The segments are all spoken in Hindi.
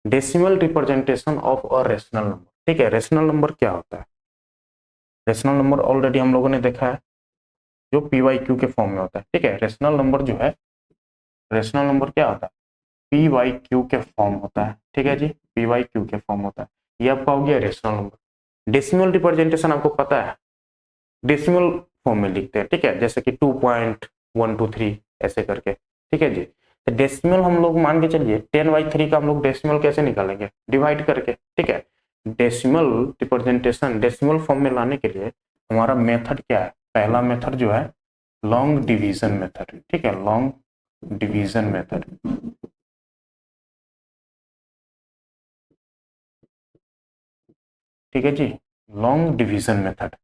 Decimal representation of a rational number. ठीक है, रेशनल नंबर क्या होता है? रेशनल नंबर ऑलरेडी हम लोगों ने देखा है, जो पी वाई क्यू के फॉर्म में होता है। ठीक है, रेशनल नंबर जो है, रेशनल नंबर क्या होता है? पी वाई क्यू के फॉर्म होता है। ठीक है जी, पी वाई क्यू के फॉर्म होता है। ये आपका हो गया रेशनल नंबर। डेसिमल रिप्रेजेंटेशन आपको पता है, डेसिमल फॉर्म में लिखते हैं। ठीक है, जैसे कि 2.123 ऐसे करके। ठीक है जी, तो डेसिमल हम लोग मान के चलिए 10/3 का हम लोग डेसिमल कैसे निकालेंगे? डिवाइड करके। ठीक है, डेसिमल रिप्रेजेंटेशन डेसिमल फॉर्म में लाने के लिए हमारा मेथड क्या है? पहला मेथड जो है लॉन्ग डिवीजन मेथड। ठीक है, लॉन्ग डिवीजन मेथड। ठीक है जी, long division method.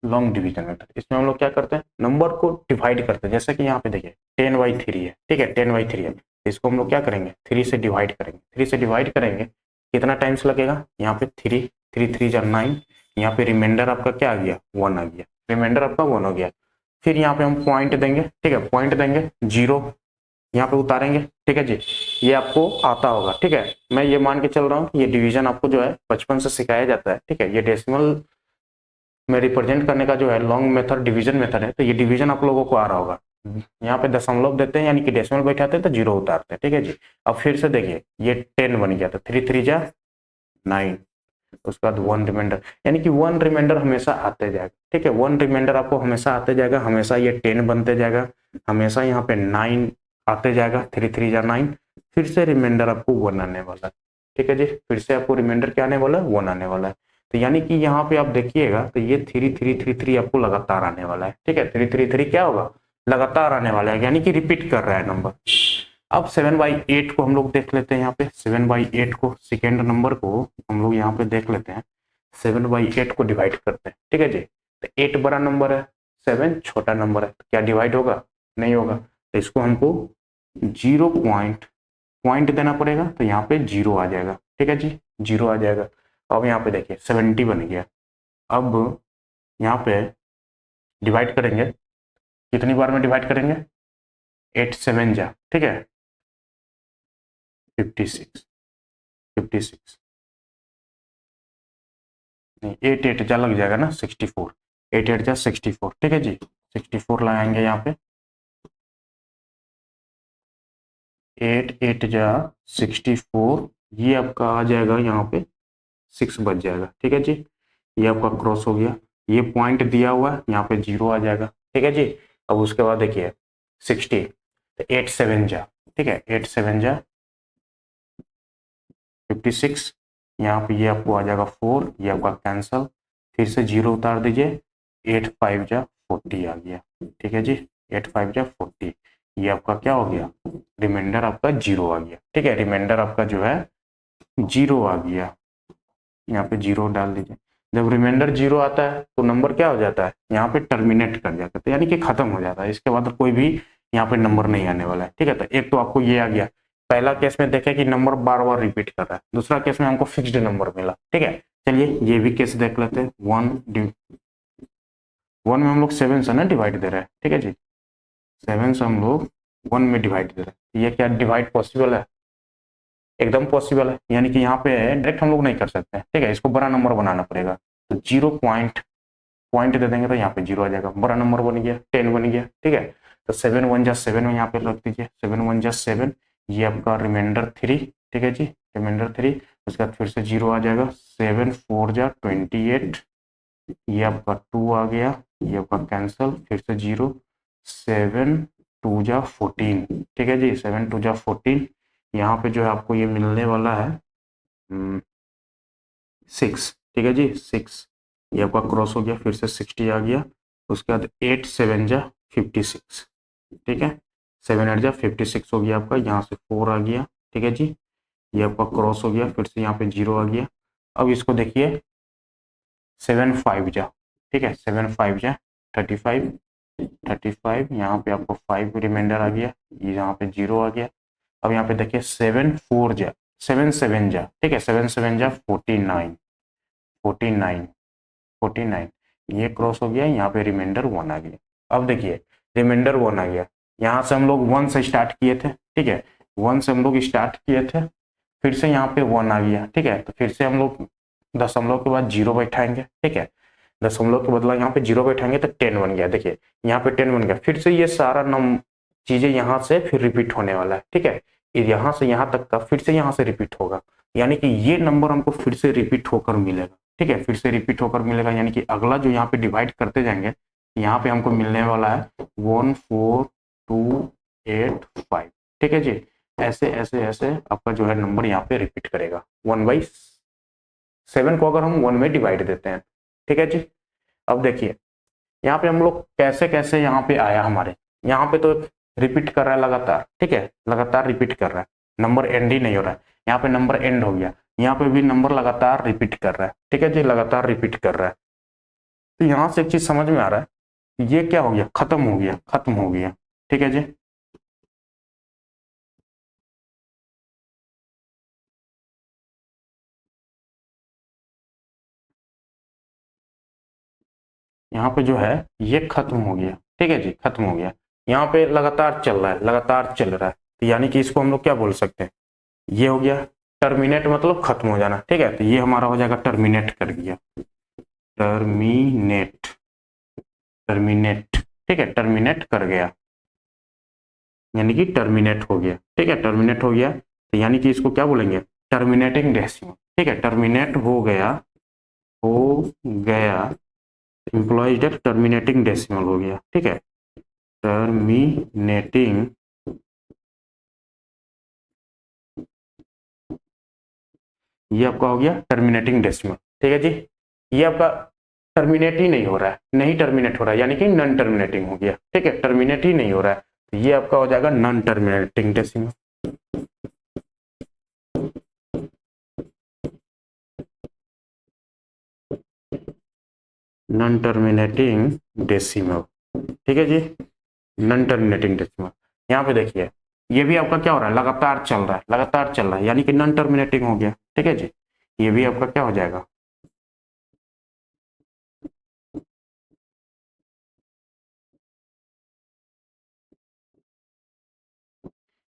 Long division method, इसमें हम लोग क्या करते हैं? नंबर को डिवाइड करते हैं। जैसे कि यहाँ पे देखिए 10/3 है। ठीक है, 10/3 है, इसको हम लोग क्या करेंगे? 3 से डिवाइड करेंगे। 3 से डिवाइड करेंगे, कितना टाइम्स लगेगा? यहाँ पे 3, 3 3 जा 9। यहाँ पे रिमाइंडर आपका क्या आ गया? 1 आ गया। रिमाइंडर आपका 1 हो गया। फिर यहाँ पे हम पॉइंट देंगे। ठीक है, पॉइंट देंगे, 0 यहाँ पे उतारेंगे। ठीक है जी, ये आपको आता होगा। ठीक है, मैं ये मान के चल रहा हूँ कि ये डिवीजन आपको जो है बचपन से सिखाया जाता है। ठीक है, ये डेसिमल में रिप्रेजेंट करने का जो है लॉन्ग मेथड डिवीजन मेथड है, तो ये डिवीजन आप लोगों को आ रहा होगा। यहाँ पे दशमलव देते हैं, यानी कि डेसिमल बैठाते हैं तो 0 उतारते हैं। ठीक है जी, अब फिर से देखिए ये 10 बन गया, तो 3 3 जा 9, उसके बाद 1 रिमाइंडर, यानी कि 1 रिमाइंडर हमेशा आते जाएगा। ठीक है, 1 रिमाइंडर आपको हमेशा आते जाएगा, हमेशा ये 10 बनते जाएगा, हमेशा यहाँ पे 9 आते जाएगा, 3 3 जा 9, फिर से रिमाइंडर आपको 1 आने वाला है। ठीक है जी, फिर से आपको रिमाइंडर क्या आने वाला है? 1 आने वाला है। तो यानी कि यहाँ पे आप देखिएगा तो ये 3 3 3 3 आपको लगातार आने वाला है। ठीक है, 3 3 3 क्या होगा? लगातार आने वाला है, यानी कि रिपीट कर रहा है नंबर। अब 7/8 को हम लोग देख लेते हैं। यहाँ पे 7/8 को, सेकेंड नंबर को हम लोग यहाँ पे देख लेते हैं। 7/8 को डिवाइड करते हैं। ठीक है जी, तो 8 बड़ा नंबर है, 7 छोटा नंबर है, तो क्या डिवाइड होगा? नहीं होगा। तो इसको हमको 0 पॉइंट देना पड़ेगा, तो यहाँ पे 0 आ जाएगा। ठीक है जी, 0 आ जाएगा। अब यहाँ पे देखिए 70 बन गया। अब यहाँ पे डिवाइड करेंगे, कितनी बार में डिवाइड करेंगे? 8 7 जा, ठीक है, 56, 56 नहीं, 8 8 जा लग जाएगा ना, 64, 8 8 जा 64। ठीक है जी, 64 लगाएंगे यहाँ पे, 8 8 जा 64, ये आपका आ जाएगा यहाँ पे 6 बच जाएगा। ठीक है जी, ये आपका क्रॉस हो गया, ये पॉइंट दिया हुआ है, यहाँ पे 0 आ जाएगा। ठीक है जी, अब उसके बाद देखिए 60, तो 8 7 जा, ठीक है, 8 7 जा 56, यहाँ पे ये आपको आ जाएगा 4, ये आपका कैंसल, फिर से 0 उतार दीजिए, 8 5 जा 40 आ गया। ठीक है जी, 8 5 जा 40, ये आपका क्या हो गया? रिमाइंडर आपका 0 आ गया। ठीक है, रिमाइंडर आपका जो है 0 आ गया, यहाँ पे 0 डाल दीजिए। जब रिमाइंडर 0 आता है तो नंबर क्या हो जाता है? यहाँ पे टर्मिनेट कर जाता है, तो यानी कि खत्म हो जाता है, इसके बाद कोई भी यहाँ पे नंबर नहीं आने वाला है। ठीक है, तो एक तो आपको ये आ गया, पहला केस में देखे कि नंबर बार बार रिपीट कर रहा है, दूसरा केस में हमको फिक्स्ड नंबर मिला। ठीक है, चलिए ये भी केस देख लेते हैं। 1 में हम लोग 7 से ना डिवाइड दे रहे हैं। ठीक है जी, 7 से हम लोग 1 में डिवाइड दे रहे हैं, ये क्या डिवाइड पॉसिबल है? एकदम पॉसिबल है, यानी कि यहाँ पे डायरेक्ट हम लोग नहीं कर सकते। ठीक है, इसको बड़ा नंबर बनाना पड़ेगा, तो 0 पॉइंट दे देंगे, तो यहाँ पे 0 आ जाएगा, बड़ा नंबर बन गया, 10 बन गया। ठीक है, तो 7 1 जा 7 में यहाँ पे रख दीजिए, 7 1 जा 7, ये आपका रिमाइंडर 3। ठीक है जी, रिमाइंडर 3, उसके बाद फिर से 0 आ जाएगा, 7 4 जा 28, ये आपका 2 आ गया, ये आपका कैंसल, फिर से 0, 7 2 जा 14। ठीक है जी, 7 2 जा 14, यहाँ पे जो है आपको ये मिलने वाला है 6। ठीक है जी, 6, ये आपका क्रॉस हो गया, फिर से 60 आ गया, उसके बाद 8 7 जा 56। ठीक है, 7 8 जा 56 हो गया आपका, यहाँ से 4 आ गया। ठीक है जी, ये आपका क्रॉस हो गया, फिर से यहाँ पे 0 आ गया। अब इसको देखिए 7 5 जा, ठीक है, 7 5 जा 35, 35, यहाँ पे आपको 5 रिमाइंडर आ गया, ये यहाँ पे 0 आ गया। अब यहाँ पे देखिए 7 4 जा 7 7 जा, ठीक है, 7 7 जा 49, 49, 49 ये क्रॉस हो गया, यहाँ पे रिमाइंडर 1 आ गया। अब देखिए रिमाइंडर 1 आ गया, यहाँ से हम लोग 1 से स्टार्ट किए थे, ठीक है, 1 से हम लोग स्टार्ट किए थे, फिर से यहाँ पे 1 आ गया, ठीक है, तो फिर से हम लोग दशमलव के बाद 0 बैठाएंगे, ठीक है, दशमलव के बदला यहाँ पे 0 बैठाएंगे तो 10 बन गया। देखिए यहाँ पे 10 बन गया, फिर से ये सारा चीजें यहाँ से फिर रिपीट होने वाला है, ठीक है, यहाँ से यहाँ तक का फिर से यहाँ से रिपीट होगा, यानी कि ये नंबर हमको फिर से रिपीट होकर मिलेगा, ठीक है, फिर से रिपीट होकर मिलेगा, यानी कि अगला जो यहाँ पे डिवाइड करते जाएंगे यहाँ पे हमको मिलने वाला है 14285, ठीक है जी। ऐसे ऐसे ऐसे आपका जो है नंबर यहाँ पे रिपीट करेगा 1/7 को अगर हम 1 में डिवाइड देते हैं, ठीक है जी। अब देखिए यहाँ पे हम लोग कैसे कैसे यहाँ पे आया, हमारे यहाँ पे तो रिपीट कर रहा है लगातार, ठीक है, लगातार रिपीट कर रहा है, नंबर एंड ही नहीं हो रहा है, यहाँ पे नंबर एंड हो गया, यहाँ पे भी नंबर लगातार रिपीट कर रहा है, ठीक है जी, लगातार रिपीट कर रहा है। तो यहाँ से एक चीज समझ में आ रहा है, ये क्या हो गया, खत्म हो गया, खत्म हो गया, ठीक है जी। यहाँ पे जो है ये खत्म हो गया, ठीक है जी, खत्म हो गया, यहाँ पे लगातार चल रहा है, लगातार चल रहा है, तो यानी कि इसको हम लोग क्या बोल सकते हैं, ये हो गया टर्मिनेट, मतलब खत्म हो जाना, ठीक है, तो ये हमारा हो जाएगा टर्मिनेट कर दिया, टर्मिनेट, टर्मिनेट, ठीक है, टर्मिनेट कर गया, यानी कि टर्मिनेट हो गया, ठीक है, टर्मिनेट हो गया, तो यानी कि इसको क्या बोलेंगे, टर्मिनेटिंग डेसिमल, ठीक है, टर्मिनेट हो गया, हो गया, इम्प्लॉइज डेट टर्मिनेटिंग डेसिमल हो गया, ठीक है, टर्मिनेटिंग, ये आपका हो गया टर्मिनेटिंग डेसिमल, ठीक है जी। ये आपका टर्मिनेट ही नहीं हो रहा है, नहीं टर्मिनेट हो रहा है, यानी कि नॉन टर्मिनेटिंग हो गया, ठीक है, टर्मिनेट ही नहीं हो रहा है, तो ये आपका हो जाएगा non terminating decimal, non terminating decimal, ठीक है जी, नॉन टर्मिनेटिंग डेसिमल। यहाँ पे देखिए ये भी आपका क्या हो रहा है, लगातार चल रहा है, लगातार चल रहा है, यानी कि नॉन टर्मिनेटिंग हो गया, ठीक है जी। ये भी आपका क्या हो जाएगा,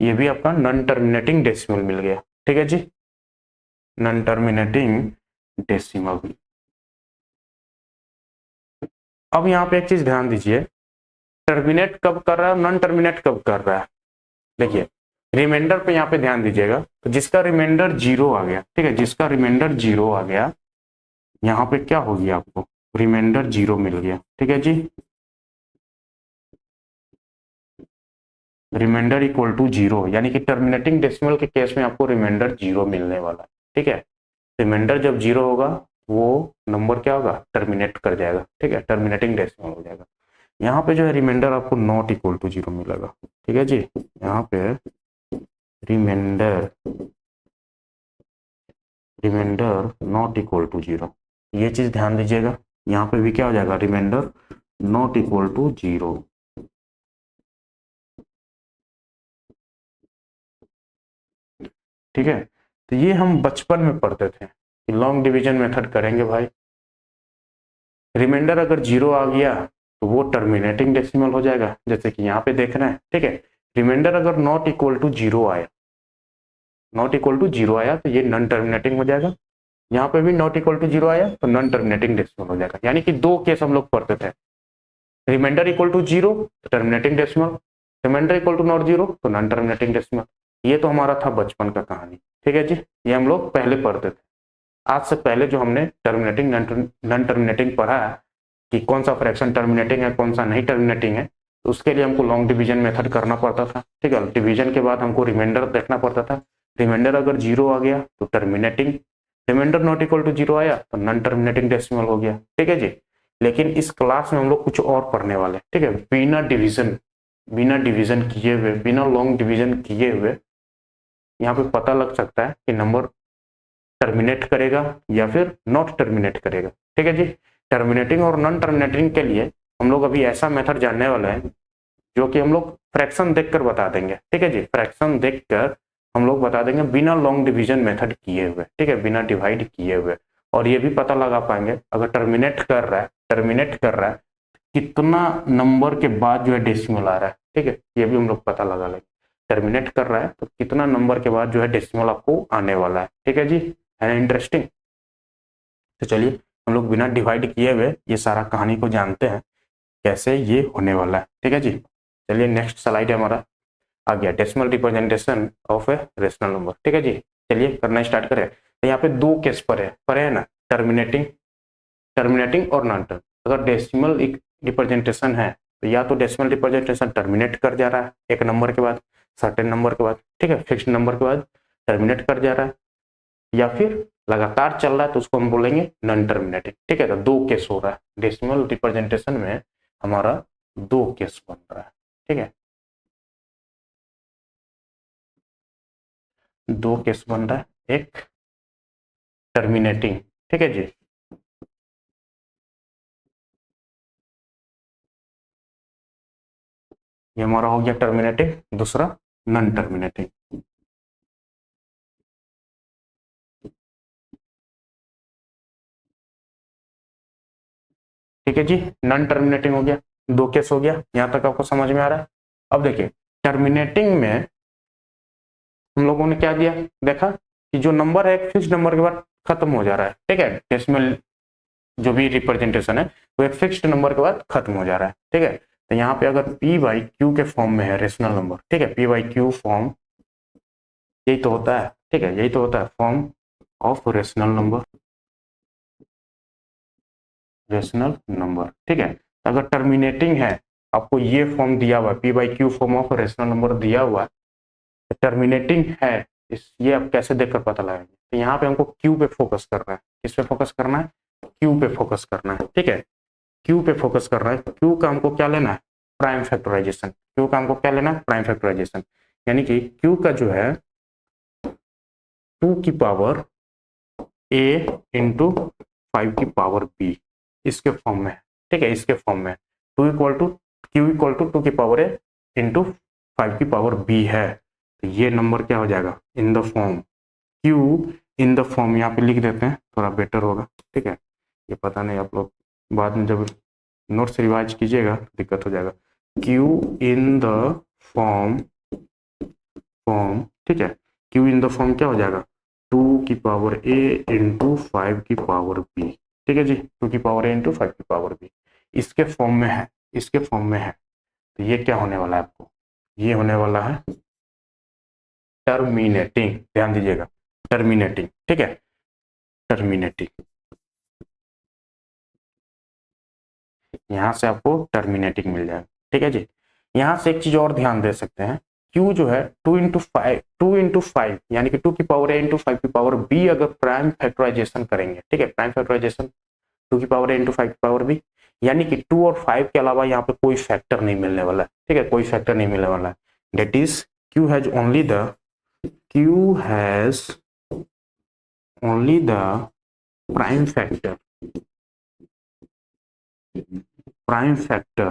ये भी आपका नॉन टर्मिनेटिंग डेसिमल मिल गया, ठीक है जी, नॉन टर्मिनेटिंग डेसिमल। अब यहाँ पे एक चीज ध्यान दीजिए, टर्मिनेट कब कर रहा है, नॉन टर्मिनेट कब कर रहा है, देखिए रिमाइंडर पे यहाँ पे ध्यान दीजिएगा, तो जिसका रिमाइंडर 0 आ गया, ठीक है, जिसका रिमाइंडर 0 आ गया, यहाँ पे क्या हो गया, आपको रिमाइंडर 0 मिल गया, ठीक है जी, रिमाइंडर इक्वल टू 0, यानी कि टर्मिनेटिंग डेसिमल के केस में आपको रिमाइंडर 0 मिलने वाला है, ठीक है, रिमाइंडर जब 0 होगा वो नंबर क्या होगा, टर्मिनेट कर जाएगा, ठीक है, टर्मिनेटिंग डेसिमल हो जाएगा। यहाँ पे जो है रिमाइंडर आपको नॉट इक्वल टू 0 मिलेगा, ठीक है जी, यहाँ पे remainder, remainder not equal to 0, ये चीज ध्यान दीजिएगा, यहाँ पे भी क्या हो जाएगा, रिमाइंडर नॉट इक्वल टू 0, ठीक है। तो ये हम बचपन में पढ़ते थे कि लॉन्ग डिवीजन मेथड करेंगे भाई, रिमाइंडर अगर 0 आ गया तो वो टर्मिनेटिंग डेसिमल हो जाएगा, जैसे कि यहाँ पे देख रहे हैं, ठीक है, रिमाइंडर अगर नॉट इक्वल टू 0 आया, नॉट इक्वल टू 0 आया तो ये नॉन टर्मिनेटिंग हो जाएगा, यहाँ पे भी नॉट इक्वल टू 0 आया तो नॉन टर्मिनेटिंग डेसिमल हो जाएगा, यानी कि दो केस हम लोग पढ़ते थे, रिमाइंडर इक्वल टू 0 तो terminating decimal, remainder equal to not 0 तो नॉन टर्मिनेटिंग डेसिमल। ये तो हमारा था बचपन का कहानी, ठीक है जी, ये हम लोग पहले पढ़ते थे। आज से पहले जो हमने टर्मिनेटिंग नॉन टर्मिनेटिंग पढ़ा है कि कौन सा फ्रैक्शन टर्मिनेटिंग है कौन सा नहीं टर्मिनेटिंग है, तो उसके लिए हमको लॉन्ग डिवीजन मेथड करना पड़ता था, ठीक है, डिवीजन के बाद हमको रिमाइंडर देखना पड़ता था, रिमाइंडर अगर 0 आ गया तो terminating, remainder not equal to 0 आया तो नॉन टर्मिनेटिंग डेसिमल हो गया, ठीक है जी। लेकिन इस क्लास में हम लोग कुछ और पढ़ने वाले, ठीक है, बिना डिवीजन किए हुए, बिना लॉन्ग डिवीजन किए हुए यहाँ पे पता लग सकता है कि नंबर टर्मिनेट करेगा या फिर नॉट टर्मिनेट करेगा, ठीक है जी। टर्मिनेटिंग और नॉन टर्मिनेटिंग के लिए हम लोग अभी ऐसा मेथड जानने वाले हैं जो कि हम लोग फ्रैक्शन देखकर बता देंगे, ठीक है जी, फ्रैक्शन देखकर हम लोग बता देंगे बिना लॉन्ग डिवीजन मेथड किए हुए, ठीक है, बिना डिवाइड किए हुए, और ये भी पता लगा पाएंगे अगर टर्मिनेट कर रहा है कितना नंबर के बाद जो है डेसिमल आ रहा है, ठीक है, ये भी हम लोग पता लगा लेंगे। टर्मिनेट कर रहा है तो कितना नंबर के बाद जो है डेसिमल आपको आने वाला है, ठीक है जी, है ना इंटरेस्टिंग। तो चलिए हम लोग बिना डिवाइड किए हुए ये सारा कहानी को जानते हैं कैसे ये होने वाला है, ठीक है जी। चलिए नेक्स्ट स्लाइड हमारा आ गया, decimal representation of a rational number, ठीक है जी। चलिए करना स्टार्ट करें। तो यहाँ पे दो केस पर है ना, टर्मिनेटिंग और नॉन टर्म। अगर डेसिमल रिप्रेजेंटेशन है तो या तो डेसिमल रिप्रेजेंटेशन टर्मिनेट कर जा रहा है एक नंबर के बाद, सर्टेन नंबर के बाद, ठीक है, फिक्स्ड नंबर के बाद टर्मिनेट कर जा रहा है, या फिर लगातार चल रहा है तो उसको हम बोलेंगे नॉन टर्मिनेटिंग, ठीक है। तो दो केस हो रहा है डेसिमल रिप्रेजेंटेशन में, हमारा दो केस बन रहा है, ठीक है, दो केस बन रहा है, एक टर्मिनेटिंग, ठीक है जी, ये हमारा हो गया टर्मिनेटिंग, दूसरा नॉन टर्मिनेटिंग, ठीक है जी। नॉन टर्मिनेटिंग हो गया, दो केस हो गया, यहां तक आपको समझ में आ रहा है। अब देखिए टर्मिनेटिंग में हम लोगों ने क्या दिया, देखा कि जो नंबर है एक फिक्स नंबर के बाद खत्म हो जा रहा है, ठीक है, डेसिमल जो भी रिप्रेजेंटेशन है वो एक फिक्स्ड नंबर के बाद खत्म हो जा रहा है, ठीक है। तो यहाँ पे अगर पी बाई क्यू के फॉर्म में है रेशनल नंबर, ठीक है, पी बाई क्यू फॉर्म, यही तो होता है, ठीक है, यही तो होता है form of rational number, rational number, ठीक है। अगर टर्मिनेटिंग है, आपको ये फॉर्म दिया हुआ है, P by Q form of rational number दिया हुआ है, टर्मिनेटिंग है, इस ये आप कैसे देखकर पता लगाएंगे। तो यहाँ पे हमको क्यू पे फोकस करना है, किस पे फोकस करना है, क्यू पे फोकस करना है, ठीक है, क्यू पे फोकस करना है। क्यू का हमको क्या लेना है, प्राइम फैक्टराइजेशन, क्यू का हमको क्या लेना है, प्राइम फैक्टराइजेशन, यानी कि क्यू का जो है 2 की पावर ए इंटू 5 की पावर बी, इसके फॉर्म में, ठीक है, इसके फॉर्म में two equal to q equal to 2 की पावर ए इंटू 5 की पावर बी है। तो ये नंबर क्या हो जाएगा, इन the form Q, in the form, यहाँ पे लिख देते हैं थोड़ा बेटर होगा, ठीक है, ये पता नहीं आप लोग बाद में जब नोट्स रिवाइज कीजिएगा तो दिक्कत हो जाएगा। Q in the form form ठीक है, क्यू इन द फॉर्म क्या हो जाएगा, 2 की पावर ए इंटू 5 की पावर बी, ठीक है जी, 2 की पावर ए इंटू 5 की पावर बी, इसके फॉर्म में है, इसके फॉर्म में है। तो ये क्या होने वाला है आपको, ये होने वाला है टर्मिनेटिंग, ध्यान दीजिएगा, टर्मिनेटिंग, ठीक है, टर्मिनेटिंग, यहां से आपको टर्मिनेटिंग मिल जाएगा, ठीक है जी। यहां से एक चीज और ध्यान दे सकते हैं, क्यू जो है 2 इंटू 5 यानी कि 2 की पावर ए इंटू 5 की पावर बी, अगर प्राइम फैक्टराइजेशन करेंगे, ठीक है, प्राइम फैक्टराइजेशन 2 की पावर ए इंटू 5 की पावर बी, यानी कि 2 और 5 के अलावा यहाँ पे कोई फैक्टर नहीं मिलने वाला है, ठीक है, कोई फैक्टर नहीं मिलने वाला है। That is Q has only the prime factor, prime factor,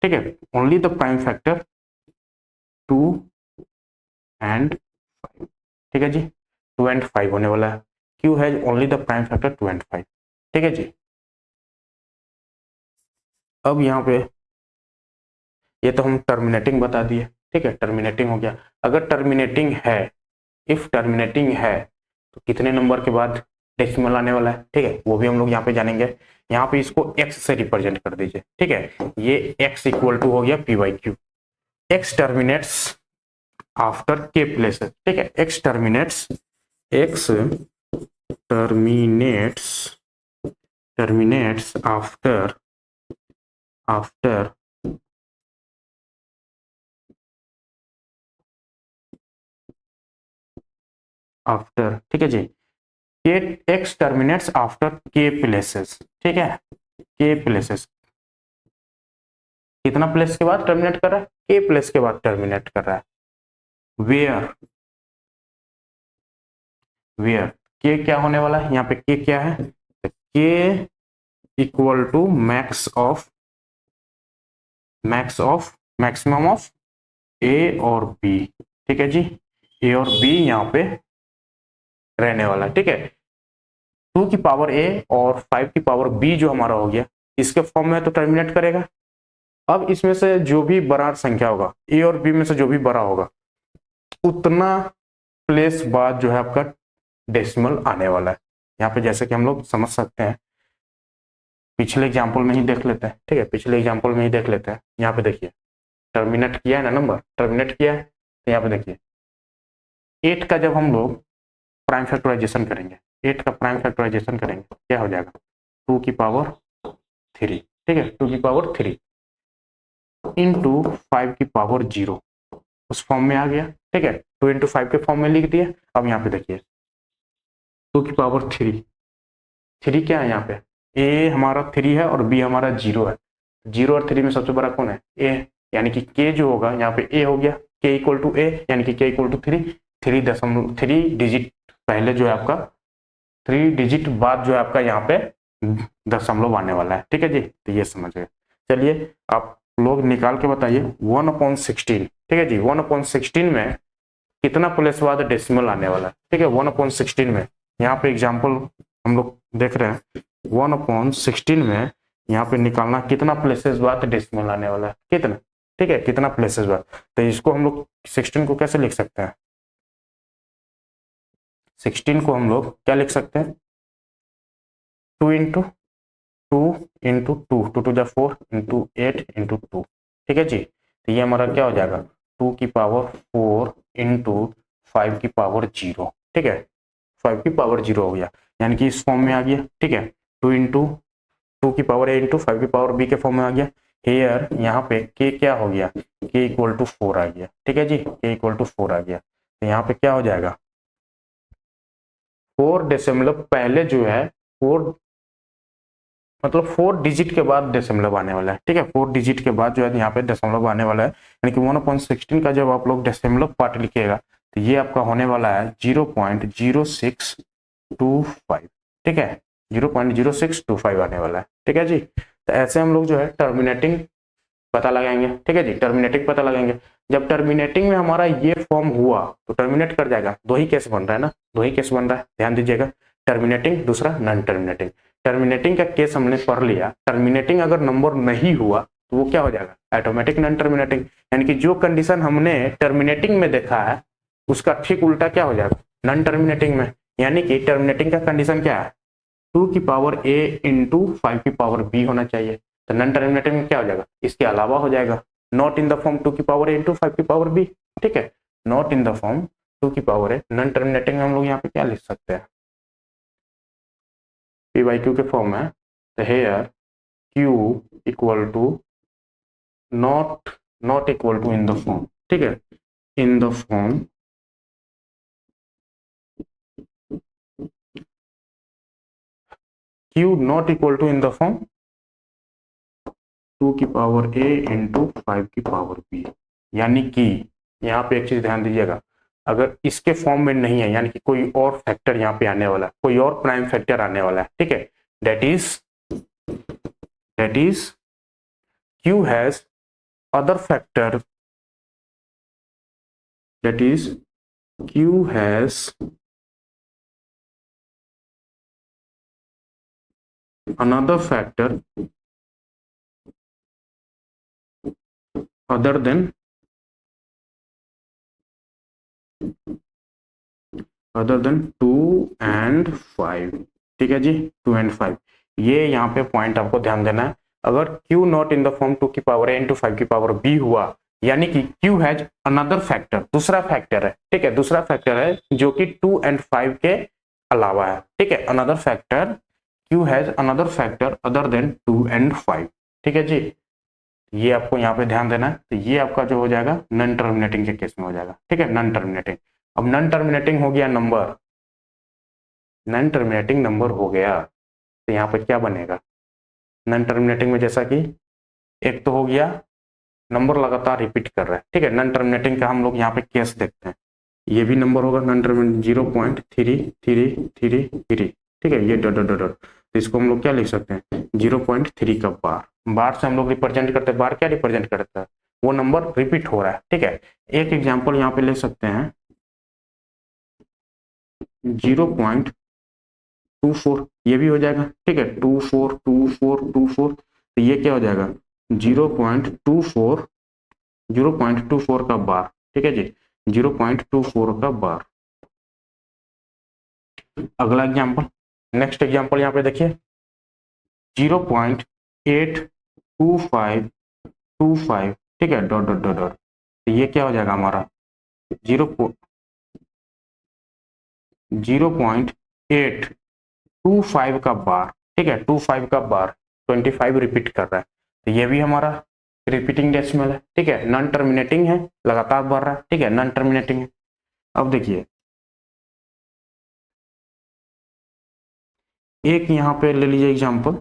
ठीक है, only the prime factor 2 and 5, ठीक है जी, 2 एंड 5 होने वाला है। Q has only the prime factor 2 and 5, ठीक है जी। अब यहाँ पे ये तो हम टर्मिनेटिंग बता दिए, ठीक है, टर्मिनेटिंग हो गया। अगर टर्मिनेटिंग है, इफ टर्मिनेटिंग है तो कितने नंबर के बाद डेसिमल आने वाला है, ठीक है, वो भी हम लोग यहाँ पे जानेंगे। यहाँ पे इसको x से रिप्रेजेंट कर दीजिए, ठीक है, ये x इक्वल टू हो गया p by Q, x terminates after k places, ठीक है, x terminates after after after, ठीक है जी, के x terminates after k places, ठीक है, k प्लेसेस, कितना प्लेस के बाद टर्मिनेट कर रहा है, k प्लेस के बाद टर्मिनेट कर रहा है। वेयर वेयर के क्या होने वाला है, यहाँ पे के क्या है, के इक्वल टू मैक्सिमम ऑफ ए और बी, ठीक है जी, ए और बी यहाँ पे रहने वाला है, ठीक है। 2 की पावर a और 5 की पावर b जो हमारा हो गया इसके फॉर्म में तो टर्मिनेट करेगा। अब इसमें से जो भी बड़ा संख्या होगा a और b में से जो भी बड़ा होगा उतना प्लेस बाद जो है आपका डेसिमल आने वाला है। यहाँ पे जैसे कि हम लोग समझ सकते हैं, पिछले एग्जाम्पल में ही देख लेते हैं। ठीक है, पिछले एग्जाम्पल में ही देख लेते हैं। यहाँ पे देखिए टर्मिनेट किया है ना, नंबर टर्मिनेट किया है। तो यहाँ पे देखिए 8 का जब हम लोग प्राइम फैक्टराइजेशन करेंगे, 8 का प्राइम फैक्टराइजेशन करेंगे क्या हो जाएगा 2 की पावर 3। ठीक है, 2 की पावर 3 इंटू 5 की पावर 0 उस फॉर्म में आ गया। ठीक है, 2 इंटू 5 के फॉर्म में लिख दिया। अब यहाँ पे देखिए 2 की पावर 3, 3 क्या है यहाँ पे a हमारा 3 है और b हमारा 0 है। 0 और 3 में सबसे बड़ा कौन है a, यानी कि k जो होगा यहाँ पे a हो गया, k इक्वल टू a यानी कि k इक्वल टू 3 डिजिट पहले जो है आपका 3 डिजिट बाद जो है आपका यहाँ पे दशमलव आने वाला है। ठीक है जी, तो ये समझ गए। चलिए आप लोग निकाल के बताइए 1/16। ठीक है जी, 1/16 में कितना प्लेस बाद डेसिमल आने वाला है। ठीक है, 1/16 में यहाँ पे एग्जाम्पल हम लोग देख रहे हैं 1/16 में यहाँ पे निकालना कितना प्लेसेस बाद डेसिमल आने वाला है, कितना। ठीक है, कितना प्लेसेस बाद। तो इसको हम लोग 16 को कैसे लिख सकते हैं, 16 को हम लोग क्या लिख सकते हैं 2 इंटू 2 इंटू 2, 2 टू जा 4 इंटू 8 इंटू 2। ठीक है जी, तो ये हमारा क्या हो जाएगा 2 की पावर 4 इंटू 5 की पावर 0। ठीक है, 5 की पावर 0 हो गया, यानी कि इस फॉर्म में आ गया। ठीक है, 2 इंटू 2 की पावर a इंटू 5 की पावर b के फॉर्म में आ गया। हेयर यहाँ पे k क्या हो गया k इक्वल टू 4 आ गया। ठीक है जी, k इक्वल टू 4 आ गया। तो यहाँ पे क्या हो जाएगा 4 डेसिमलव पहले जो है 4 मतलब 4 डिजिट के बाद दशमलव आने वाला है। ठीक है, 4 डिजिट के बाद जो है यहाँ पे दशमलव आने वाला है, यानी कि 1/16 का जब आप लोग दशमलव पार्ट लिखिएगा तो ये आपका होने वाला है 0.0625। ठीक है, 0.0625 आने वाला है। ठीक है जी, तो ऐसे हम लोग जो है टर्मिनेटिंग पता लगाएंगे। ठीक है जी, टर्मिनेटिंग पता लगाएंगे। जब टर्मिनेटिंग में हमारा ये फॉर्म हुआ तो टर्मिनेट कर जाएगा, दो ही केस बन रहा है ना, दो ही केस बन रहा है, ध्यान दीजिएगा। टर्मिनेटिंग, दूसरा नॉन टर्मिनेटिंग। टर्मिनेटिंग का केस हमने पढ़ लिया, टर्मिनेटिंग अगर नंबर नहीं हुआ तो वो क्या हो जाएगा ऑटोमेटिक नॉन टर्मिनेटिंग, यानी कि जो कंडीशन हमने टर्मिनेटिंग में देखा है उसका ठीक उल्टा क्या हो जाएगा नॉन टर्मिनेटिंग में। यानी कि टर्मिनेटिंग का कंडीशन क्या है 2 की पावर a इंटू 5 की पावर b होना चाहिए। तो नॉन टर्मिनेटिंग में क्या हो जाएगा इसके अलावा हो जाएगा, नॉट इन द फॉर्म 2 की पावर a इंटू 5 की पावर b। ठीक है, नॉट इन द फॉर्म 2 की पावर a। नॉन टर्मिनेटिंग में हम लोग यहाँ पे क्या लिख सकते हैं p बाई q के फॉर्म में। तो here q equal to not equal to in the form. ठीक है, in the form q not equal to in the form 2 की पावर a इंटू 5 की पावर b। यानी कि यहाँ पे एक चीज ध्यान दीजिएगा, अगर इसके फॉर्म में नहीं है यानी कि कोई और फैक्टर यहाँ पे आने वाला है, कोई और प्राइम फैक्टर आने वाला है। ठीक है, that is q has other factor, that is q has another factor other than 2 and 5। ठीक है जी, 2 and 5 ये यहाँ पे पॉइंट आपको ध्यान देना है। अगर q not in the form 2 की पावर a इंटू 5 की पावर b हुआ यानी कि q हैज अनदर फैक्टर, दूसरा फैक्टर है। ठीक है, दूसरा फैक्टर है जो कि 2 and 5 के अलावा है। ठीक है, another factor q has another factor other than 2 and 5। ठीक है जी, ये आपको यहाँ पे ध्यान देना है। तो ये आपका जो हो जाएगा नॉन टर्मिनेटिंग के केस में हो जाएगा। ठीक है, नॉन टर्मिनेटिंग। अब नॉन टर्मिनेटिंग हो गया नंबर, नॉन टर्मिनेटिंग नंबर हो गया तो यहाँ पे क्या बनेगा नॉन टर्मिनेटिंग में, जैसा कि एक तो हो गया नंबर लगातार रिपीट कर रहा है। ठीक है, नॉन टर्मिनेटिंग का हम लोग यहाँ पे केस देखते हैं, ये भी नंबर होगा नॉन टर्मिनेटिंग 0.333। ठीक है, ये डॉट डॉट डॉट, तो इसको हम लोग क्या लिख सकते हैं 0.3 का बार, बार से हम लोग रिप्रेजेंट करते हैं। बार क्या रिप्रेजेंट करता है वो नंबर रिपीट हो रहा है। ठीक है, एक एग्जांपल यहाँ पे ले सकते हैं 0.2 2 4, ये भी हो जाएगा, ठीक है, 2 4 2 4 2 4, तो ये क्या हो जाएगा 0.24, 0.24 का बार, ठीक है जी, 0.24 का बार। अगला एग्जाम्पल, नेक्स्ट एग्जाम्पल यहाँ पे देखिए 0.82525, ठीक है, डॉट डॉट डॉट डॉट, तो ये क्या हो जाएगा हमारा 0.825 का बार, ठीक है, 25 का बार, 25 रिपीट कर रहा है, तो ये भी हमारा रिपीटिंग डेसिमल है, ठीक है, नॉन टर्मिनेटिंग है, लगातार बढ़ रहा है, ठीक है, नॉन टर्मिनेटिंग है। अब देखिए एक यहाँ पे ले लीजिए एग्जांपल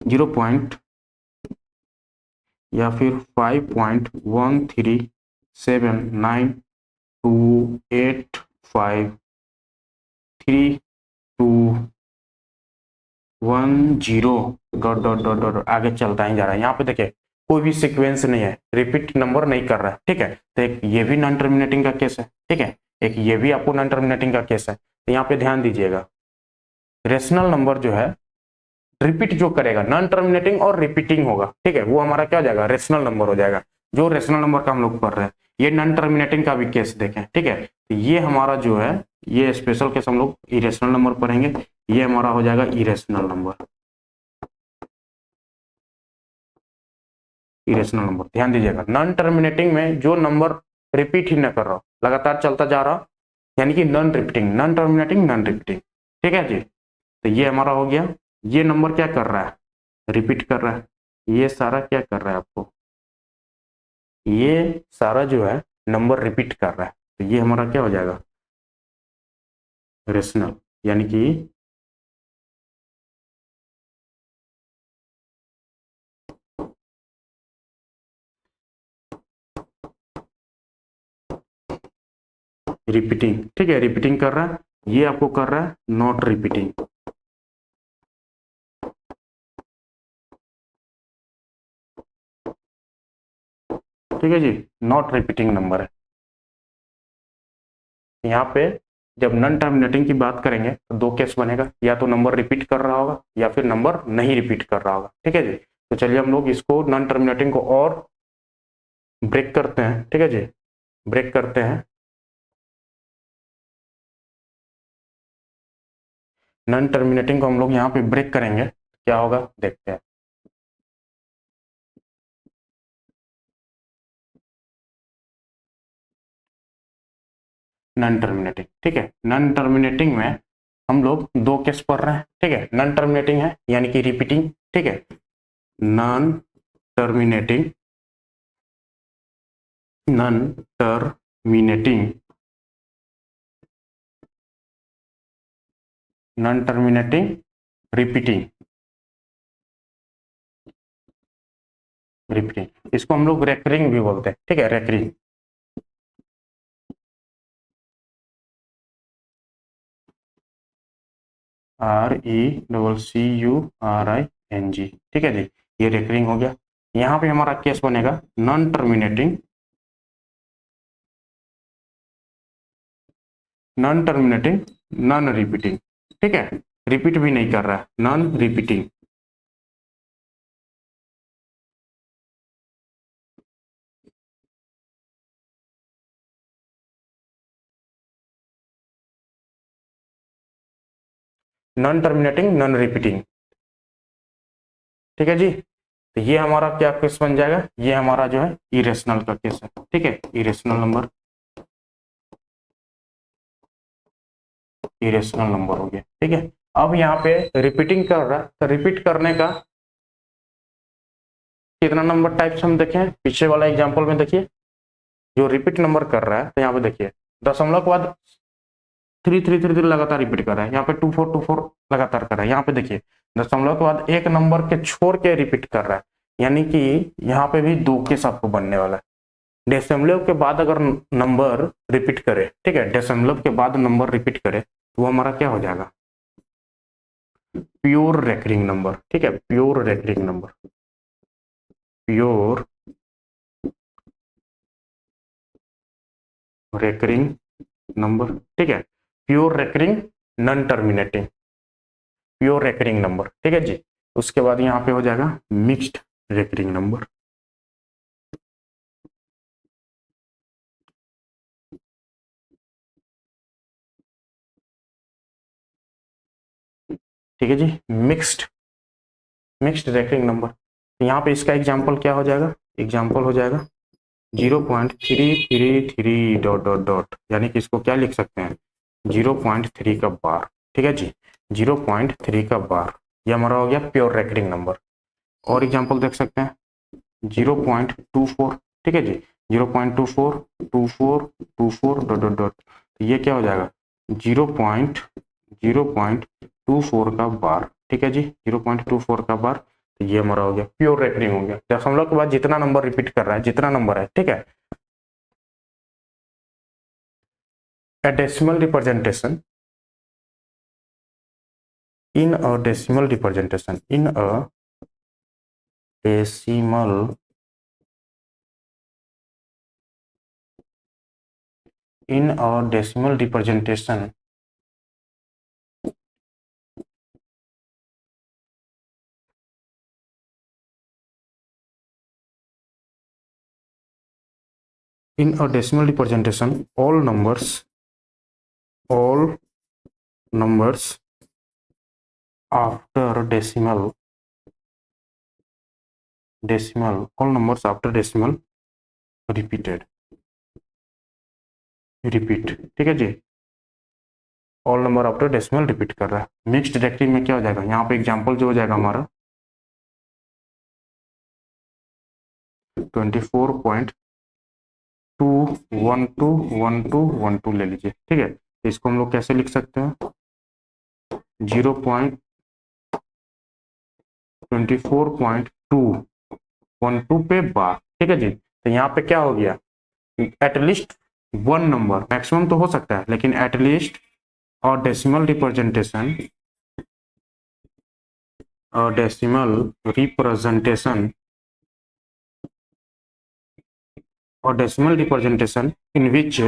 0. या फिर 5.1378283210 डॉट डॉट डॉट डॉट आगे चलता ही जा रहा है। यहाँ पे देखिए कोई भी सीक्वेंस नहीं है, रिपीट नंबर नहीं कर रहा है, ठीक है, तो एक ये भी नॉन टर्मिनेटिंग का केस है, ठीक है, एक ये भी आपको नॉन टर्मिनेटिंग का केस है। तो यहाँ पे ध्यान दीजिएगा, रेशनल नंबर जो है रिपीट जो करेगा, नॉन टर्मिनेटिंग और रिपीटिंग होगा, ठीक है, वो हमारा क्या हो जाएगा रेशनल नंबर हो जाएगा। जो रेशनल नंबर का हम लोग पढ़ रहे हैं, ये नॉन टर्मिनेटिंग का भी केस देखें, ठीक है, तो ये हमारा जो है ये स्पेशल केस हम लोग इरेशनल नंबर पढ़ेंगे, ये हमारा हो जाएगा इरेशनल नंबर। इरेशनल नंबर ध्यान दीजिएगा, नॉन टर्मिनेटिंग में जो नंबर रिपीट ही न कर रहा, लगातार चलता जा रहा, यानी कि non repeating, non terminating non repeating, ठीक है जी, तो ये हमारा हो गया। ये नंबर क्या कर रहा है, रिपीट कर रहा है, ये सारा क्या कर रहा है आपको, ये सारा जो है नंबर रिपीट कर रहा है, तो ये हमारा क्या हो जाएगा रेशनल, यानी कि रिपीटिंग, ठीक है, रिपीटिंग कर रहा है, ये आपको कर रहा है नॉट रिपीटिंग, ठीक है जी, नॉट रिपीटिंग नंबर है। यहाँ पे जब नॉन टर्मिनेटिंग की बात करेंगे तो दो केस बनेगा, या तो नंबर रिपीट कर रहा होगा या फिर नंबर नहीं रिपीट कर रहा होगा, ठीक है जी। तो चलिए हम लोग इसको नॉन टर्मिनेटिंग को और ब्रेक करते हैं, ठीक है जी, ब्रेक करते हैं। नॉन टर्मिनेटिंग को हम लोग यहाँ पे ब्रेक करेंगे, क्या होगा देखते हैं। नॉन टर्मिनेटिंग, ठीक है, नॉन टर्मिनेटिंग में हम लोग दो केस पढ़ रहे हैं, ठीक है, नॉन टर्मिनेटिंग है यानी कि रिपीटिंग, ठीक है, non terminating, non terminating, non terminating repeating, repeating, इसको हम लोग रेकरिंग भी बोलते हैं, ठीक है, रेकरिंग, RECCURING, ठीक है जी, ये रेकरिंग हो गया। यहाँ पे हमारा केस बनेगा non terminating, non terminating non repeating, ठीक है, रिपीट भी नहीं कर रहा है, non repeating, non terminating non repeating, ठीक है जी। तो ये हमारा क्या केस बन जाएगा, ये हमारा जो है इरेशनल का केस है, ठीक है, इरेशनल नंबर, इरेशनल नंबर हो गया, ठीक है। अब यहाँ पे रिपीटिंग कर रहा है, तो रिपीट करने का कितना नंबर टाइप्स हम देखें, पीछे वाला एग्जांपल में देखिए, जो रिपीट नंबर कर रहा है, तो यहाँ पे देखिए दशमलव के बाद 3 3 3 3 लगातार रिपीट कर रहा है, यहाँ पे 2 4 2 4 लगातार कर रहा है, यहाँ पे देखिए दशमलव के बाद एक नंबर के छोड़ के रिपीट कर रहा है, यानी कि यहाँ पे भी दो केस आपको बनने वाला है। डेसिमलव के बाद अगर नंबर रिपीट करे, ठीक है, डेसिमलव के बाद नंबर रिपीट करे तो वो हमारा क्या हो जाएगा प्योर रेकरिंग नंबर, ठीक है, pure recurring number, pure recurring number, ठीक है, pure recurring non terminating, pure recurring number, ठीक है जी। उसके बाद यहाँ पे हो जाएगा मिक्स्ड रेकरिंग नंबर। ठीक है जी, मिक्स्ड रेकरिंग नंबर। तो यहाँ पे इसका एग्जाम्पल क्या हो जाएगा, एग्जाम्पल हो जाएगा 0.333 डॉट डॉट डॉट, यानी कि इसको क्या लिख सकते हैं 0.3 का बार, ठीक है जी, 0.3 का बार, ये हमारा हो गया प्योर रेकरिंग नंबर। और एग्जाम्पल देख सकते हैं 0.24, ठीक है जी, 0.24 24 24 डॉट डॉट डॉट, तो ये क्या हो जाएगा 0.24 का बार, ठीक है जी, 0.24 का बार। तो ये हमारा हो गया प्योर रेकरिंग हो गया। दशमलव के बाद जितना नंबर रिपीट कर रहा है, जितना नंबर है, ठीक है। A decimal representation, in a decimal representation, in a decimal, in a decimal representation, in a decimal representation, all numbers after decimal, all numbers after decimal repeated, repeat, ठीक है जी, all number after decimal repeat कर रहा है। मिक्स्ड डायरेक्टरी में क्या हो जाएगा, यहाँ पे एग्जांपल जो हो जाएगा हमारा 24.2121212 ले लीजिए, ठीक है। तो इसको हम लोग कैसे लिख सकते हैं 0.24.212 पे बार, ठीक है जी। तो यहाँ पे क्या हो गया एटलीस्ट वन नंबर, मैक्सिमम तो हो सकता है लेकिन एटलीस्ट और डेसिमल रिप्रेजेंटेशन, और डेसिमल रिप्रेजेंटेशन, और decimal representation in which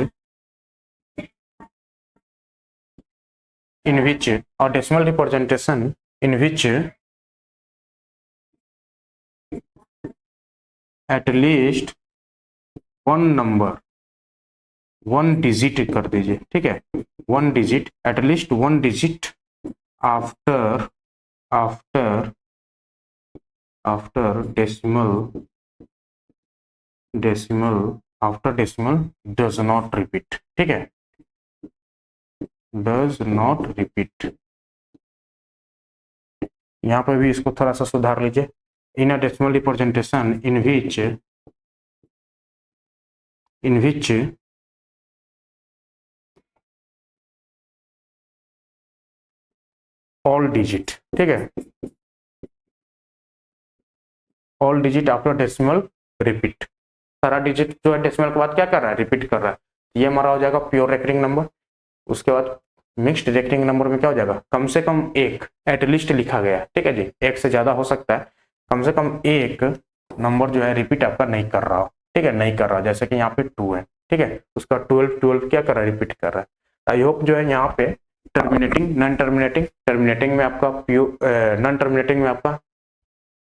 or decimal representation in which at least one number, one digit कर दीजिए, ठीक है, one digit, at least one digit after after after decimal after decimal does not repeat, ठीक है, डज नॉट रिपीट। यहाँ पे भी इसको थोड़ा सा सुधार लीजिए, in a decimal representation in which all digit, ठीक है, all digit after decimal repeat, सारा डिजिट जो है डेसिमल के बाद क्या कर रहा है रिपीट कर रहा है, ये हमारा हो जाएगा प्योर रेकरिंग नंबर। उसके बाद मिक्स्ड रेकरिंग नंबर में क्या हो जाएगा कम से कम एक, एटलीस्ट लिखा गया है, ठीक है जी, एक से ज्यादा हो सकता है, कम से कम एक नंबर जो है रिपीट आपका नहीं कर रहा हो, ठीक है, नहीं कर रहा, जैसे कि यहाँ पे 2 है, ठीक है, उसका 12 12 क्या कर रहा है रिपीट कर रहा है। आई होप जो है यहाँ पे टर्मिनेटिंग, नॉन टर्मिनेटिंग, टर्मिनेटिंग में आपका नॉन टर्मिनेटिंग में आपका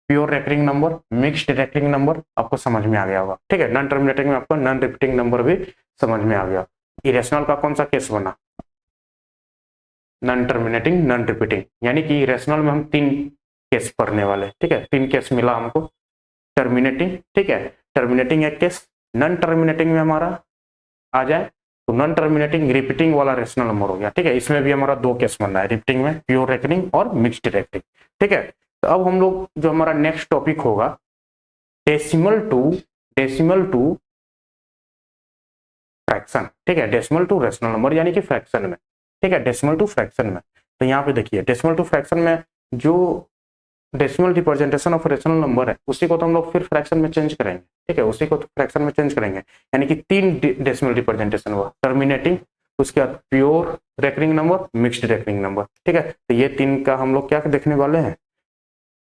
pure recurring number, mixed recurring number आपको समझ में आ गया होगा, ठीक है। नॉन टर्मिनेटिंग में आपको नॉन रिपीटिंग नंबर भी समझ में आ गया। इरेशनल का कौन सा केस बना, नॉन टर्मिनेटिंग नॉन रिपीटिंग, यानी कि इरेशनल में हम 3 केस पढ़ने वाले, ठीक है, 3 केस मिला हमको, टर्मिनेटिंग, ठीक है, टर्मिनेटिंग एक केस, नॉन टर्मिनेटिंग में हमारा आ जाए तो नॉन टर्मिनेटिंग रिपीटिंग वाला रेशनल नंबर हो गया, ठीक है, इसमें भी हमारा 2 केस बन रहा है, रिपीटिंग में प्योर रेकरिंग और मिक्स्ड रेकरिंग, ठीक है। तो अब हम लोग जो हमारा नेक्स्ट टॉपिक होगा डेसिमल टू फ्रैक्शन, ठीक है, डेसिमल टू रेशनल नंबर यानी कि फ्रैक्शन में, ठीक है, डेसिमल टू फ्रैक्शन में। तो यहाँ पे देखिए डेसिमल टू फ्रैक्शन में जो decimal representation of rational number है उसी को तो हम लोग फिर फ्रैक्शन में चेंज करेंगे, ठीक है, उसी को तो फ्रैक्शन में चेंज करेंगे, यानी कि 3 डेसिमल रिप्रेजेंटेशन हुआ, टर्मिनेटिंग, उसके बाद pure recurring number, mixed recurring number, ठीक है। तो ये 3 का हम लोग क्या देखने वाले हैं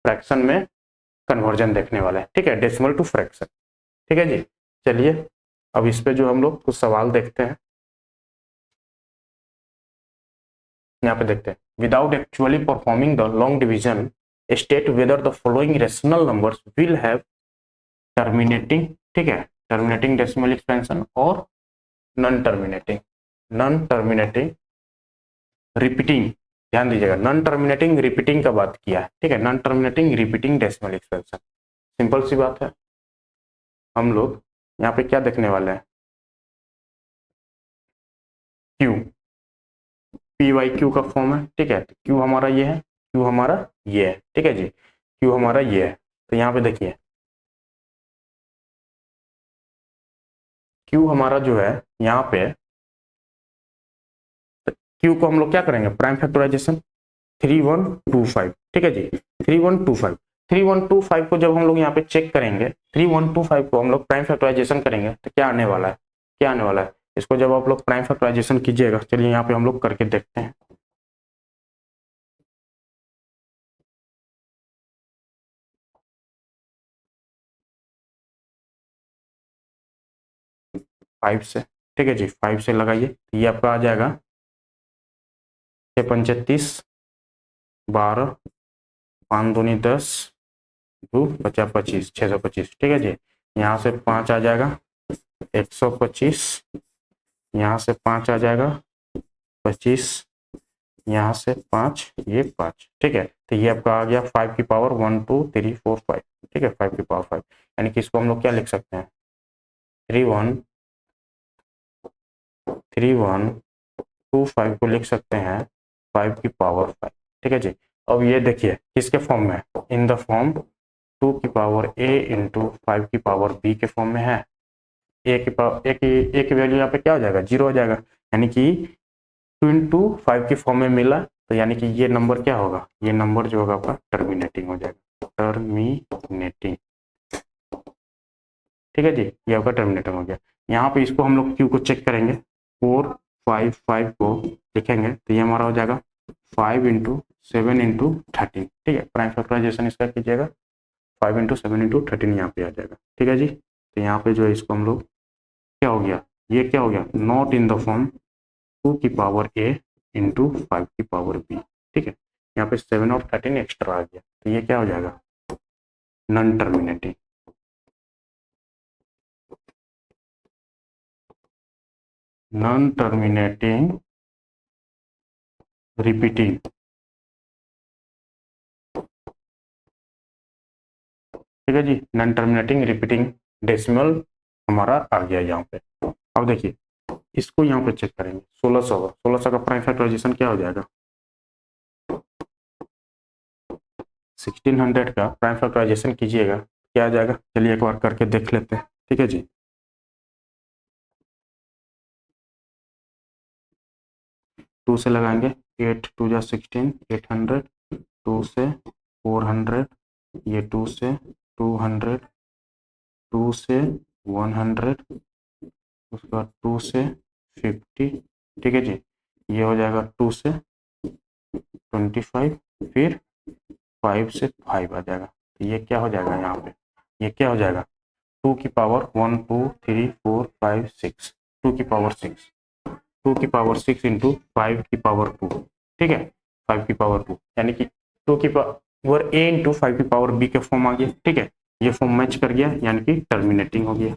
फ्रैक्शन में कन्वर्जन देखने वाले हैं, ठीक है, डेसिमल टू फ्रैक्शन, ठीक है जी। चलिए अब इस पे जो हम लोग कुछ सवाल देखते हैं। यहाँ पे देखते हैं, without actually performing the long division state whether the following rational numbers will have terminating, ठीक है, टर्मिनेटिंग डेसिमल एक्सपेंशन और नॉन टर्मिनेटिंग रिपीटिंग। ध्यान दीजिएगा, नॉन टर्मिनेटिंग रिपीटिंग का बात किया है, ठीक है, non terminating repeating decimal expansion. Simple सी बात है, हम लोग यहाँ पे क्या देखने वाले हैं, क्यू, पी वाई क्यू का फॉर्म है, ठीक है, तो क्यू हमारा ये है, क्यू हमारा ये है, ठीक है जी, क्यू हमारा ये है। तो यहाँ पे देखिए क्यू हमारा जो है यहाँ पे, क्यू को हम लोग क्या करेंगे, प्राइम फैक्टराइजेशन 3125, ठीक है जी, 3125, 3125 को जब हम लोग यहाँ पे चेक करेंगे, 3125 को हम लोग प्राइम फैक्टराइजेशन करेंगे तो क्या आने वाला है, क्या आने वाला है, इसको जब आप लोग प्राइम फैक्टराइजेशन कीजिएगा, चलिए यहाँ पे हम लोग करके देखते हैं। फाइव से, ठीक है जी, 5 से लगाइए, ये आपका आ जाएगा 6 12 5 दूनी 10 2 50 25 625, ठीक है जी, यहाँ से 5 आ जाएगा 125, यहाँ से 5 आ जाएगा 25, यहाँ से 5, ये 5, ठीक है, तो ये आपका आ गया 5 की पावर 1 2 3 4 5, ठीक है, 5 की पावर 5, यानी कि इसको हम लोग क्या लिख सकते हैं, 3125 को लिख सकते हैं 5 की पावर 5, ठीक है जी। अब ये देखिए किसके फॉर्म में, इन द फॉर्म 2 की पावर a इंटू 5 की पावर b के फॉर्म में है। ए की पावर ए की वैल्यू यहाँ पे क्या हो जाएगा, 0 हो जाएगा, यानी कि 2 इंटू 5 की फॉर्म में मिला, तो यानी कि ये नंबर क्या होगा, ये नंबर जो होगा आपका टर्मिनेटिंग हो जाएगा, टर्मिनेटिंग, ठीक है जी, ये आपका टर्मिनेटिंग हो गया। यहाँ पे इसको हम लोग क्यू को चेक करेंगे, 455 को लिखेंगे तो ये हमारा हो जाएगा 5 इंटू 7 इंटू 13, ठीक है, प्राइम फैक्टराइजेशन इसका कीजिएगा, 5 इंटू 7 इंटू 13 यहाँ पे आ जाएगा, ठीक है जी। तो यहाँ पे जो है इसको हम लोग क्या हो गया, ये क्या हो गया, नॉट इन द फॉर्म 2 की पावर a इंटू 5 की पावर b, ठीक है, यहाँ पे 7 और 13 एक्स्ट्रा आ गया, तो ये क्या हो जाएगा, non terminating, non terminating repeating, ठीक है जी, नॉन टर्मिनेटिंग रिपीटिंग डेसिमल हमारा आ गया यहाँ पे। अब देखिए इसको यहाँ पे चेक करेंगे, 1600 का प्राइम फैक्टराइजेशन क्या हो जाएगा, 1600 का प्राइम फैक्टराइजेशन कीजिएगा क्या आ जाएगा, चलिए एक बार करके देख लेते हैं, ठीक है जी। 2 से लगाएंगे, 8 2 जा 16, 800, 2 से 400, ये 2 से 200, 2 से 100, उसके बाद 2 से 50, ठीक है जी, ये हो जाएगा 2 से 25, फिर 5 से 5 आ जाएगा, तो ये क्या हो जाएगा यहाँ पे, ये क्या हो जाएगा, 2 की पावर 1 2 3 4 5 6, 2 की पावर 6, 2 की पावर 6 इंटू 5 की पावर 2, ठीक है, 5 की पावर 2, यानी कि 2 की पावर a इंटू 5 की पावर b के फॉर्म आ गया, ठीक है, ये फॉर्म मैच कर गया, यानी कि टर्मिनेटिंग हो गया,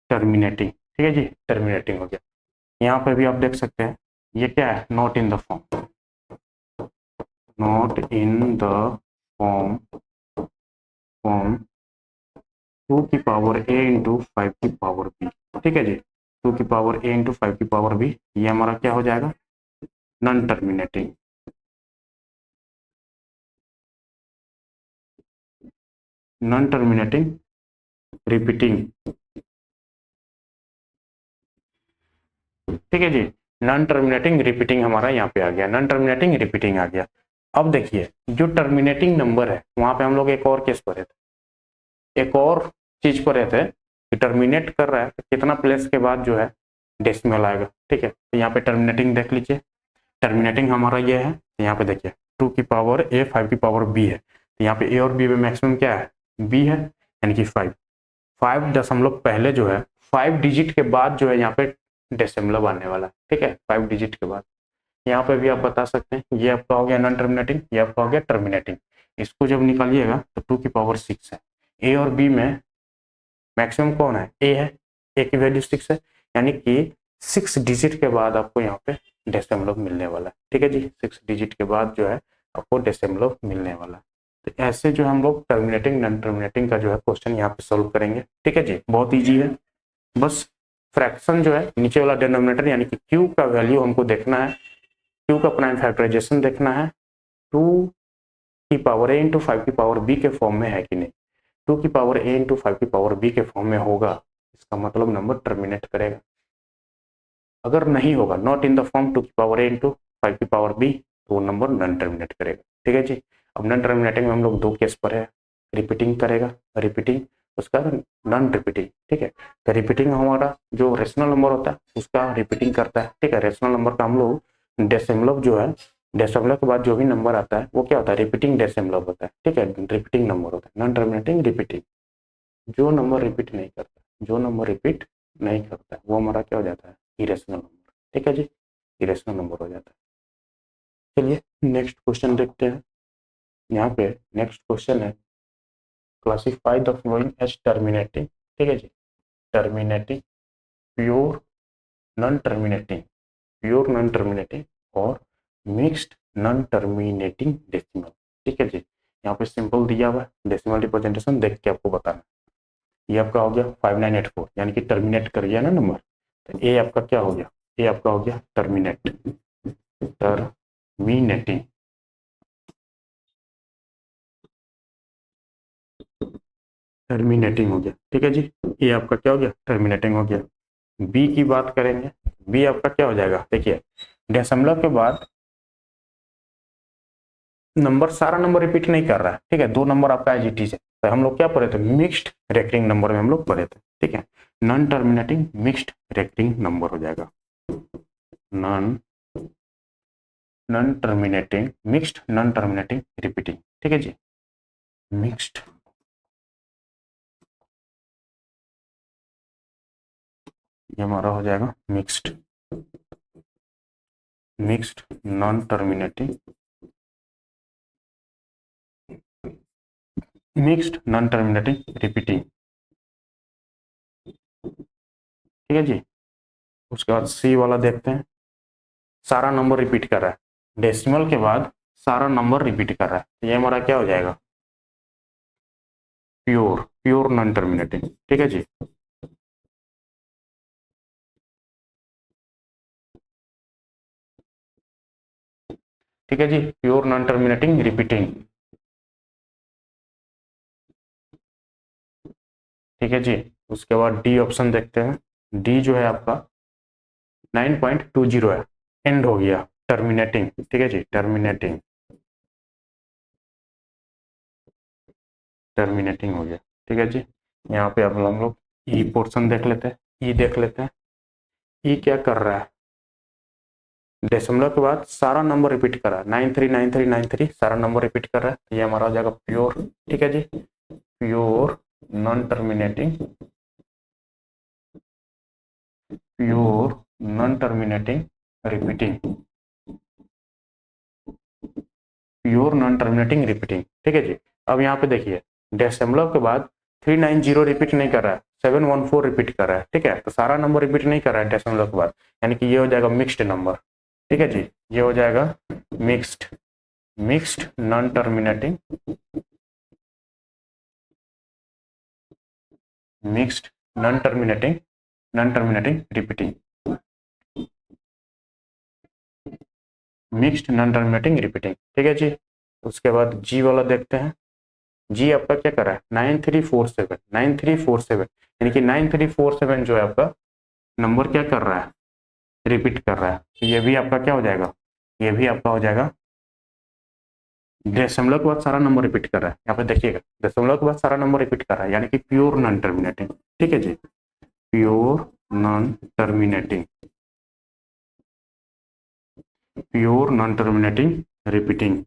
टर्मिनेटिंग, ठीक है जी, टर्मिनेटिंग हो गया। यहाँ पे भी आप देख सकते हैं ये क्या है, not in the form, not in the form, form 2 की पावर a इंटू 5 की पावर b, ठीक है जी, 2 की पावर a इंटू 5 की पावर b, ये हमारा क्या हो जाएगा, non terminating, non terminating repeating, ठीक है जी, नॉन टर्मिनेटिंग रिपीटिंग हमारा यहाँ पे आ गया, नॉन टर्मिनेटिंग रिपीटिंग आ गया। अब देखिए जो टर्मिनेटिंग नंबर है वहां पे हम लोग एक और केस पर रहते, एक और चीज पर रहते हैं कि टर्मिनेट कर रहा है तो कितना प्लेस के बाद जो है डेसिमल आएगा, ठीक है, तो यहाँ पे टर्मिनेटिंग देख लीजिए, टर्मिनेटिंग हमारा ये है, तो यहाँ पे देखिए 2 की पावर a 5 की पावर b है, तो यहाँ पे a और b में मैक्सिमम क्या है, b है, यानी कि 5 दशमलव पहले जो है 5 डिजिट के बाद जो है यहाँ पे डेसिमलव आने वाला है, ठीक है, 5 डिजिट के बाद। यहाँ पे भी आप बता सकते हैं, ये आपका हो गया नॉन टर्मिनेटिंग, ये आपका हो गया टर्मिनेटिंग। इसको जब निकालिएगा तो 2 की पावर 6 है। ए और बी में मैक्सिमम कौन है, ए है, ए की वैल्यू 6 है, यानी कि 6 डिजिट के बाद आपको यहाँ पे डेसिमलव मिलने वाला है, ठीक है जी। 6 डिजिट के बाद जो है आपको डेसिमलव मिलने वाला है। तो ऐसे जो हम लोग टर्मिनेटिंग नॉन टर्मिनेटिंग का जो है क्वेश्चन यहाँ पे सोल्व करेंगे, ठीक है जी। बहुत ईजी है, बस फ्रैक्शन जो है नीचे वाला डिनोमिनेटर यानी कि क्यू का वैल्यू हमको देखना है, क्यू का प्राइम फैक्टराइजेशन देखना है, 2 की पावर a इंटू 5 की पावर b के फॉर्म में है कि नहीं। 2 की पावर a इंटू 5 की पावर b के फॉर्म में होगा, इसका मतलब नंबर टर्मिनेट करेगा। अगर नहीं होगा, नॉट इन द फॉर्म 2 की पावर a इंटू 5 की पावर b, तो वो नंबर नॉन टर्मिनेट करेगा, ठीक है जी। अब नॉन टर्मिनेटिंग में हम लोग 2 केस पर है, रिपीटिंग करेगा, रिपीटिंग उसका नॉन रिपीटिंग, ठीक है। तो रिपीटिंग हमारा जो रेशनल नंबर होता है उसका रिपीटिंग करता है, ठीक है। रेशनल नंबर का हम लोग डेसिमलव जो है, डेसिमलव के बाद जो भी नंबर आता है वो क्या होता है, रिपीटिंग डेसिमलव होता है, ठीक है, रिपीटिंग नंबर होता है। नॉन टर्मिनेटिंग रिपीटिंग, जो नंबर रिपीट नहीं करता, जो नंबर रिपीट नहीं करता वो हमारा क्या हो जाता है, इरेशनल नंबर, ठीक है जी, इरेशनल नंबर हो जाता है। चलिए नेक्स्ट क्वेश्चन देखते हैं। यहाँ पे नेक्स्ट क्वेश्चन है, classify the following as terminating, ठीक है जी, terminating, pure non terminating, pure non terminating और मिक्स्ड नॉन टर्मिनेटिंग डेसिमल, ठीक है जी। यहाँ पे सिंपल दिया हुआ है, डेसिमल रिप्रेजेंटेशन देख के आपको बताना। ये आपका हो गया 5984, यानी कि टर्मिनेट कर गया ना नंबर, तो ए आपका क्या हो गया, ए आपका हो गया टर्मिनेट, टर्मिनेटिंग, टर्मिनेटिंग हो गया, ठीक है जी। ये आपका क्या हो गया, टर्मिनेटिंग हो गया। बी की बात करेंगे, बी आपका क्या हो जाएगा, देखिए दशमलव के बाद नंबर, सारा नंबर रिपीट नहीं कर रहा है, ठीक है, 2 नंबर आपका एज इट इज है। तो हम लोग क्या पढ़े थे, मिक्स्ड रेकरिंग नंबर में हम लोग पढ़े थे, ठीक है। Non terminating mixed recurring number हो जाएगा, non non terminating mixed non terminating repeating, ठीक है जी। मिक्स्ड, ये हमारा हो जाएगा mixed, mixed non terminating, mixed non terminating repeating, ठीक है जी। उसके बाद सी वाला देखते हैं, सारा नंबर रिपीट कर रहा है, डेसिमल के बाद सारा नंबर रिपीट कर रहा है, तो ये हमारा क्या हो जाएगा, प्योर, प्योर नॉन टर्मिनेटिंग, ठीक है जी। ठीक है जी, प्योर नॉन टर्मिनेटिंग रिपीटिंग, ठीक है जी। उसके बाद डी ऑप्शन देखते हैं, डी जो है आपका 9.20 है, एंड हो गया, टर्मिनेटिंग, ठीक है जी, टर्मिनेटिंग, टर्मिनेटिंग हो गया, ठीक है जी। यहाँ पे अब हम लोग ई पोर्शन देख लेते हैं, ई देख लेते हैं। ई क्या कर रहा है, दशमलव के बाद सारा नंबर रिपीट कर रहा है, 939393 सारा नंबर रिपीट कर रहा है, तो ये हमारा हो जाएगा प्योर, ठीक है जी, pure non terminating, pure non terminating repeating, pure non terminating repeating, ठीक है जी। अब यहाँ पे देखिए डेसिमलव के बाद 390 रिपीट नहीं कर रहा है, 714 रिपीट कर रहा है, ठीक है, तो सारा नंबर रिपीट नहीं कर रहा है डेसिमलव के बाद, यानी कि ये हो जाएगा मिक्स्ड नंबर, ठीक है जी, ये हो जाएगा mixed, mixed non terminating, mixed non terminating, non terminating repeating, mixed non terminating repeating, ठीक है जी। उसके बाद जी वाला देखते हैं, जी आपका क्या कर रहा है, 9347, 9347, यानी कि 9347 जो है आपका नंबर क्या कर रहा है, रिपीट कर रहा है, तो ये भी आपका क्या हो जाएगा, ये भी आपका हो जाएगा दशमलव के बाद सारा नंबर रिपीट कर रहा है, यहाँ पे देखिएगा दशमलव के बाद सारा नंबर रिपीट कर रहा है, यानी कि प्योर नॉन टर्मिनेटिंग, ठीक है जी, pure non terminating, pure non terminating repeating,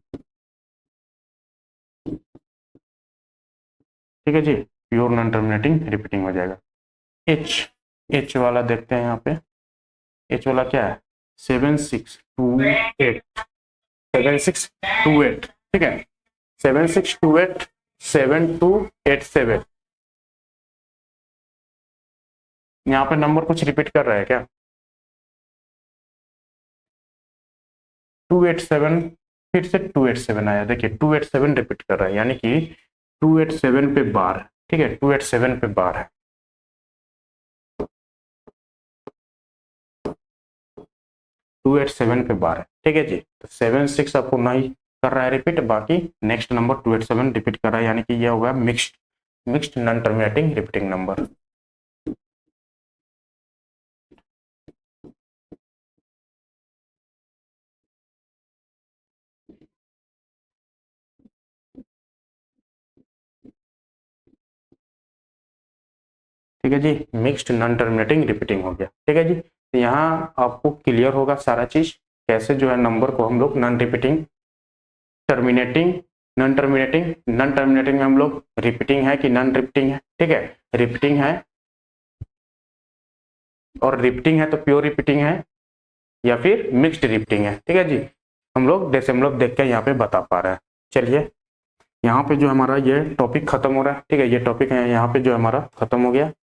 ठीक है जी, प्योर नॉन टर्मिनेटिंग रिपीटिंग हो जाएगा। एच, एच वाला देखते हैं यहाँ पे, एच वाला क्या है 7628, 7628, ठीक है 7628 7287। यहाँ पे नंबर कुछ रिपीट कर रहा है क्या? 287, फिर से 287 आया, देखिए 287 रिपीट कर रहा है, यानी कि 287 पे बार, ठीक है 287 पे बार है। टू एट सेवन पे बार है, ठीक है जी। तो 76 आपको नहीं कर रहा है रिपीट, बाकी नेक्स्ट नंबर 287 रिपीट कर रहा है, यानी कि ये होगा mixed non terminating repeating number. ठीक है जी, मिक्स्ड नॉन टर्मिनेटिंग रिपीटिंग हो गया, ठीक है जी। तो यहाँ आपको क्लियर होगा सारा चीज, कैसे जो है नंबर को हम लोग non repeating, terminating, non terminating में हम लोग रिपीटिंग है कि नॉन रिपीटिंग है, ठीक है रिपीटिंग है, और रिपीटिंग है तो प्योर रिपीटिंग है या फिर मिक्स्ड रिपीटिंग है, ठीक है जी। हम लोग जैसे हम लोग देख के यहाँ पे बता पा रहे हैं। चलिए यहाँ पे जो हमारा ये टॉपिक खत्म हो रहा है, ठीक है ये टॉपिक है यहाँ पे जो हमारा खत्म हो गया।